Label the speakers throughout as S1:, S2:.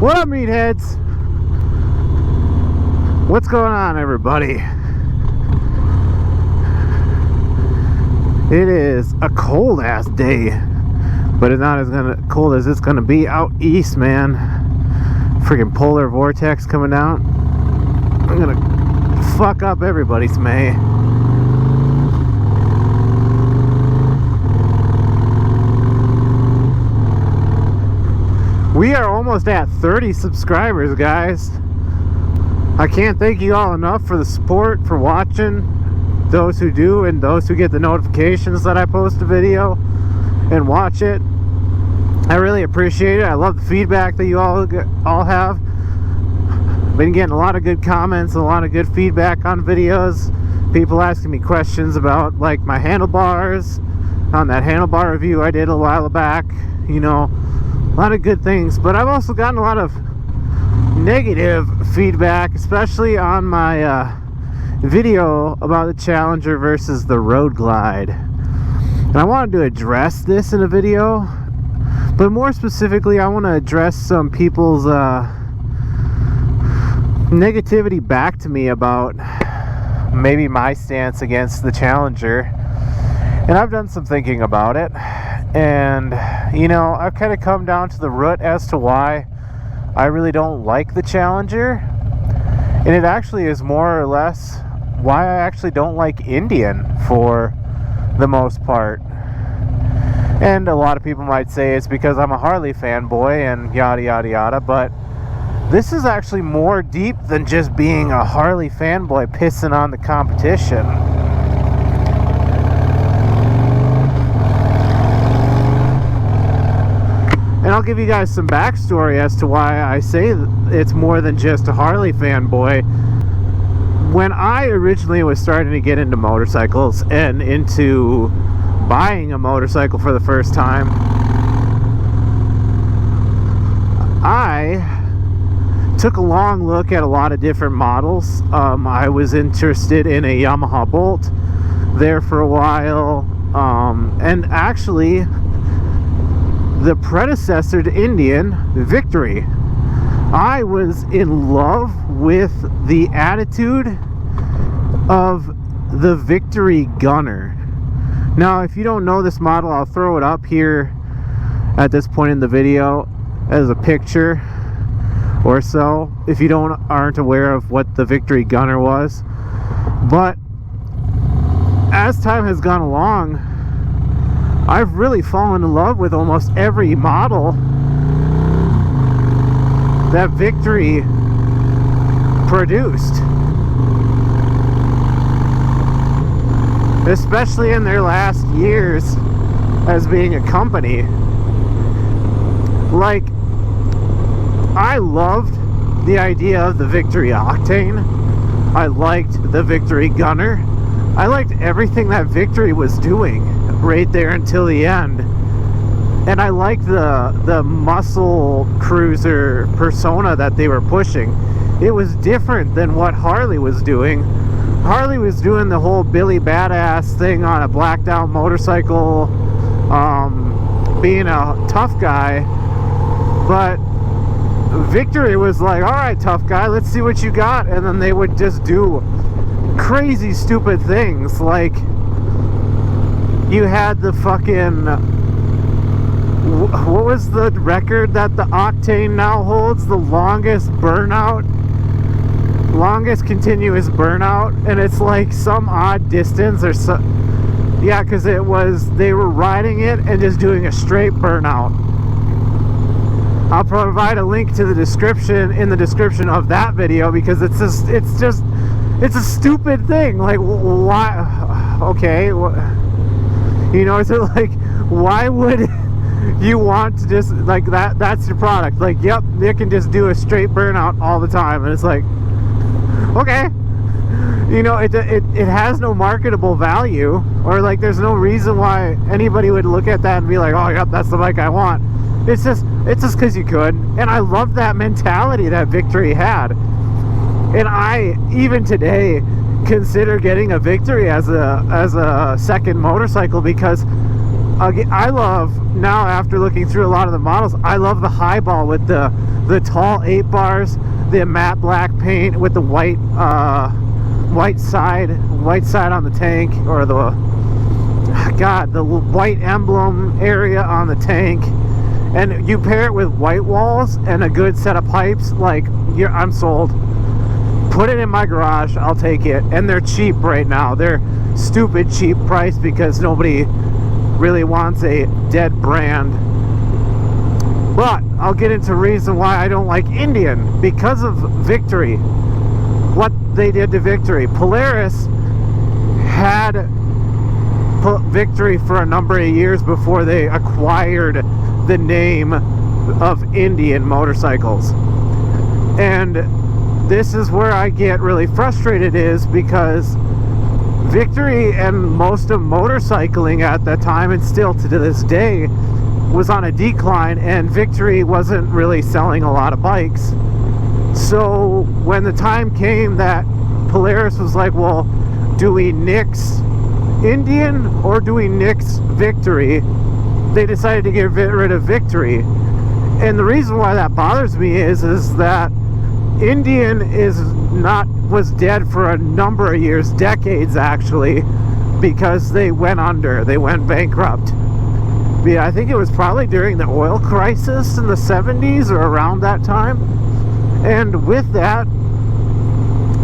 S1: What up, meatheads? What's going on, everybody? It is a cold ass day, but it's not as cold as it's gonna be out east, man. Freaking polar vortex coming down. I'm gonna fuck up everybody's May. We are almost at 30 subscribers, guys. I can't thank you all enough for the support, for watching, those who do and those who get the notifications that I post a video and watch it. I really appreciate it. I love the feedback that you all have. Been getting a lot of good comments, a lot of good feedback on videos. People asking me questions about like my handlebars on that handlebar review I did a while back. You know, a lot of good things, but I've also gotten a lot of negative feedback, especially on my video about the Challenger versus the Road Glide. And I wanted to address this in a video, but more specifically I want to address some people's negativity back to me about maybe my stance against the Challenger. And I've done some thinking about it, and you know, I've kind of come down to the root as to why I really don't like the Challenger. And it actually is more or less why I actually don't like Indian for the most part. And a lot of people might say it's because I'm a Harley fanboy and yada yada yada, but this is actually more deep than just being a Harley fanboy pissing on the competition. And I'll give you guys some backstory as to why I say it's more than just a Harley fanboy. When I originally was starting to get into motorcycles and into buying a motorcycle for the first time, I took a long look at a lot of different models. I was interested in a Yamaha Bolt there for a while, and actually the predecessor to Indian, Victory. I was in love with the attitude of the Victory Gunner. Now, if you don't know this model, I'll throw it up here at this point in the video as a picture or so, if you aren't aware of what the Victory Gunner was. But as time has gone along, I've really fallen in love with almost every model that Victory produced, especially in their last years as being a company. Like, I loved the idea of the Victory Octane. I liked the Victory Gunner. I liked everything that Victory was doing right there until the end. And I liked the muscle cruiser persona that they were pushing. It was different than what Harley was doing. Harley was doing the whole Billy Badass thing on a blacked out motorcycle, being a tough guy. But Victory was like, alright, tough guy, let's see what you got. And then they would just do crazy stupid things. Like, you had the fucking, what was the record that the Octane now holds? The longest continuous burnout, and it's like some odd distance or so. Yeah, because they were riding it and just doing a straight burnout. I'll provide a link to the description of that video, because it's a stupid thing. Like, why? Okay, you know, it's like, why would you want to just, like, that's your product? Like, yep, they can just do a straight burnout all the time. And it's like, okay, you know, it has no marketable value, or like there's no reason why anybody would look at that and be like, oh yep, that's the bike I want. It's just because you could. And I love that mentality that Victory had. And I, even today, consider getting a Victory as a second motorcycle, because I love, now after looking through a lot of the models, I love the highball with the the tall 8 bars, the matte black paint with the white side on the tank, or the white emblem area on the tank, and you pair it with white walls and a good set of pipes, like, I'm sold. Put it in my garage, I'll take it. And they're cheap right now. They're stupid cheap price because nobody really wants a dead brand. But I'll get into reason why I don't like Indian, because of Victory. What they did to Victory. Polaris had Victory for a number of years before they acquired the name of Indian motorcycles. And this is where I get really frustrated, is because Victory and most of motorcycling at that time, and still to this day, was on a decline, and Victory wasn't really selling a lot of bikes. So when the time came that Polaris was like, well, do we nix Indian or do we nix Victory? They decided to get rid of Victory. And the reason why that bothers me is that Indian was dead for a number of years, decades actually, because they went under, they went bankrupt. Yeah, I think it was probably during the oil crisis in the 70s or around that time. And with that,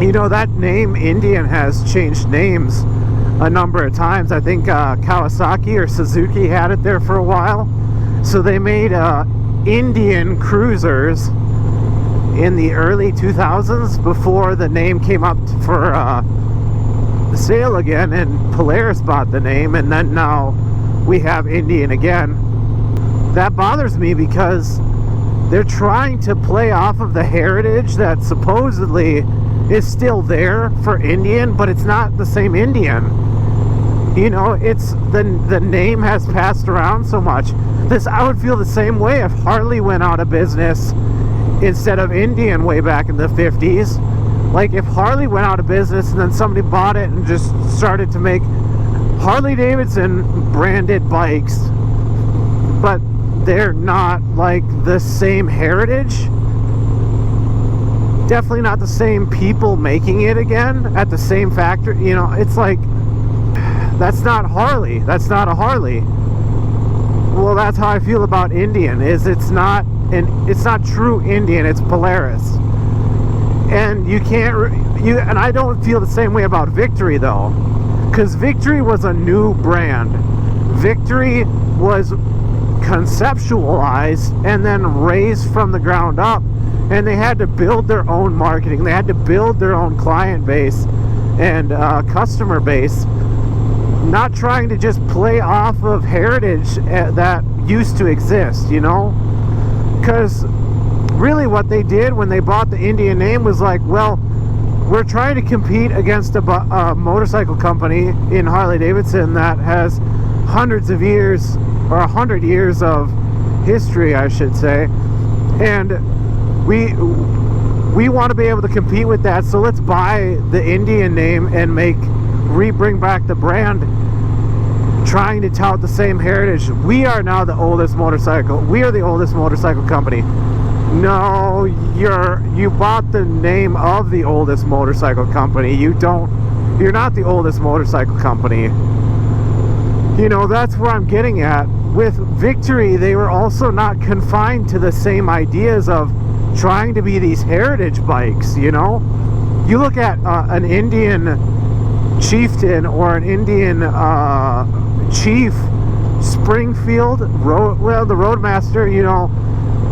S1: you know, that name Indian has changed names a number of times. I think Kawasaki or Suzuki had it there for a while. So they made Indian cruisers in the early 2000s before the name came up for sale again, and Polaris bought the name, and then now we have Indian again. That bothers me because they're trying to play off of the heritage that supposedly is still there for Indian, but it's not the same Indian. You know, it's the name has passed around so much. I would feel the same way if Harley went out of business instead of Indian way back in the 50s. Like, if Harley went out of business and then somebody bought it and just started to make Harley Davidson branded bikes, but they're not like the same heritage, definitely not the same people making it again at the same factory, you know, it's like, that's not Harley, that's not a Harley. Well, that's how I feel about Indian, is it's not true Indian, it's Polaris. And you can't, and I don't feel the same way about Victory though, because Victory was a new brand. Victory was conceptualized and then raised from the ground up, and they had to build their own marketing, they had to build their own client base and customer base, not trying to just play off of heritage that used to exist, you know. Because really what they did when they bought the Indian name was like, well, we're trying to compete against a motorcycle company in Harley Davidson that has hundreds of years, or 100 years of history, I should say, and we want to be able to compete with that, so let's buy the Indian name and bring back the brand, trying to tout the same heritage. We are now the oldest motorcycle. We are the oldest motorcycle company. No, you bought the name of the oldest motorcycle company. You're not the oldest motorcycle company. You know, that's where I'm getting at. With Victory, they were also not confined to the same ideas of trying to be these heritage bikes, you know? You look at an Indian chieftain or an Indian chief, Springfield, the Roadmaster, you know,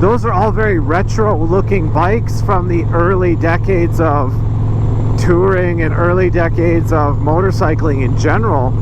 S1: those are all very retro looking bikes from the early decades of touring and early decades of motorcycling in general.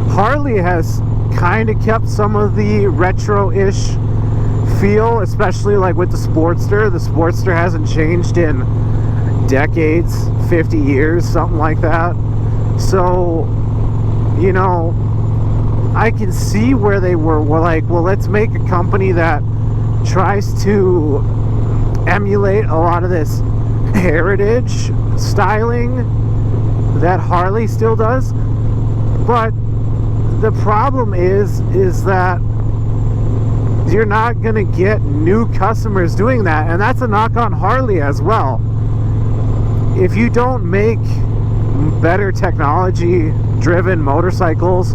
S1: Harley has kind of kept some of the retro-ish feel, especially like with the Sportster. The Sportster hasn't changed in decades, 50 years, something like that. So, you know, I can see where they were like, well, let's make a company that tries to emulate a lot of this heritage styling that Harley still does. But the problem is that you're not going to get new customers doing that. And that's a knock on Harley as well. If you don't make better technology driven motorcycles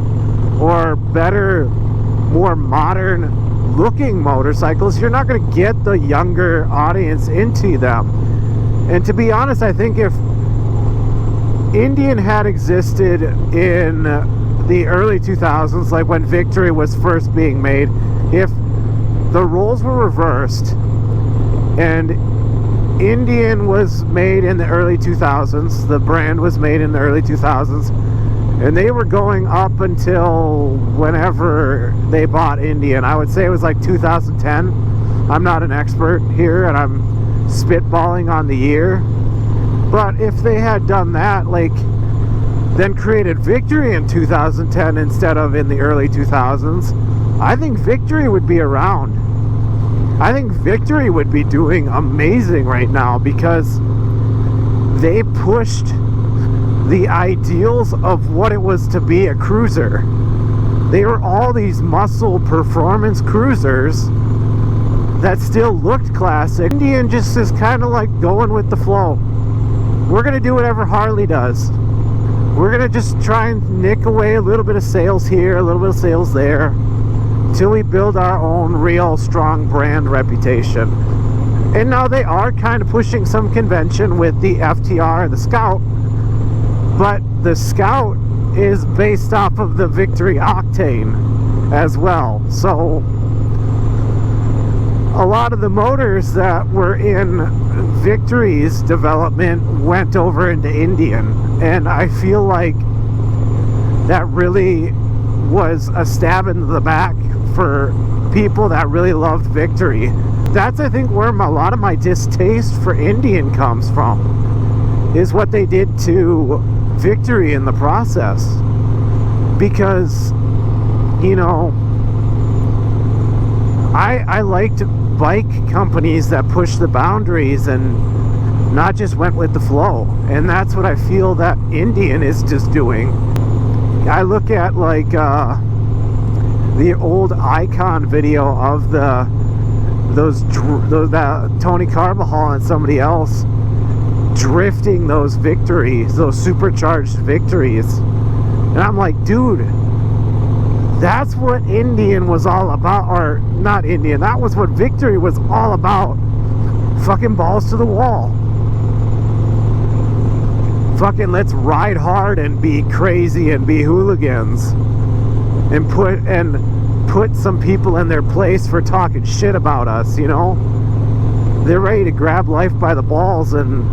S1: or better, more modern looking motorcycles, you're not going to get the younger audience into them. And to be honest, I think if Indian had existed in the early 2000s, like when Victory was first being made, if the roles were reversed and Indian was made in the early 2000s, the brand was made in the early 2000s, and they were going up until whenever they bought Indian. I would say it was like 2010. I'm not an expert here and I'm spitballing on the year, but if they had done that, like then created Victory in 2010 instead of in the early 2000s, I think Victory would be around. I think Victory would be doing amazing right now because they pushed the ideals of what it was to be a cruiser. They were all these muscle performance cruisers that still looked classic. Indian just is kind of like going with the flow. We're gonna do whatever Harley does. We're gonna just try and nick away a little bit of sales here, a little bit of sales there, until we build our own real strong brand reputation. And now they are kind of pushing some convention with the FTR and the Scout, but the Scout is based off of the Victory Octane as well. So a lot of the motors that were in Victory's development went over into Indian, and I feel like that really was a stab in the back for people that really loved Victory. That's, I think, where a lot of my distaste for Indian comes from, is what they did to Victory in the process. Because, you know, I liked bike companies that pushed the boundaries and not just went with the flow, and that's what I feel that Indian is just doing. I look at like the old Icon video of those Tony Carbajal and somebody else drifting those Victories, those supercharged Victories, and I'm like, dude, that's what Indian was all about. Or not Indian, that was what Victory was all about. Fucking balls to the wall. Fucking let's ride hard and be crazy and be hooligans and put some people in their place for talking shit about us, you know? They're ready to grab life by the balls, and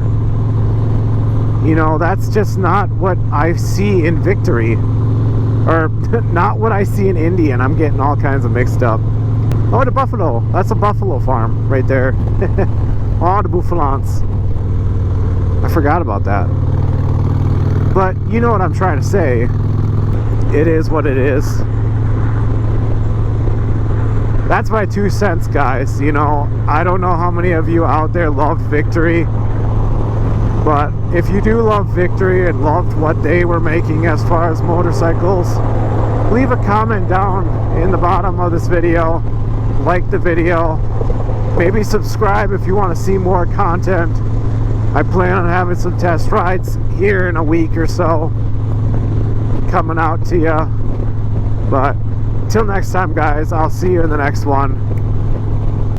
S1: you know, that's just not what I see in Victory. Or not what I see in Indian. I'm getting all kinds of mixed up. Oh, the buffalo. That's a buffalo farm right there. Oh, the buffalons. I forgot about that. But you know what I'm trying to say. It is what it is. That's my 2 cents, guys. You know, I don't know how many of you out there loved Victory, but if you do love Victory and loved what they were making as far as motorcycles, leave a comment down in the bottom of this video. Like the video. Maybe subscribe if you want to see more content. I plan on having some test rides here in a week or so coming out to you. But till next time, guys, I'll see you in the next one.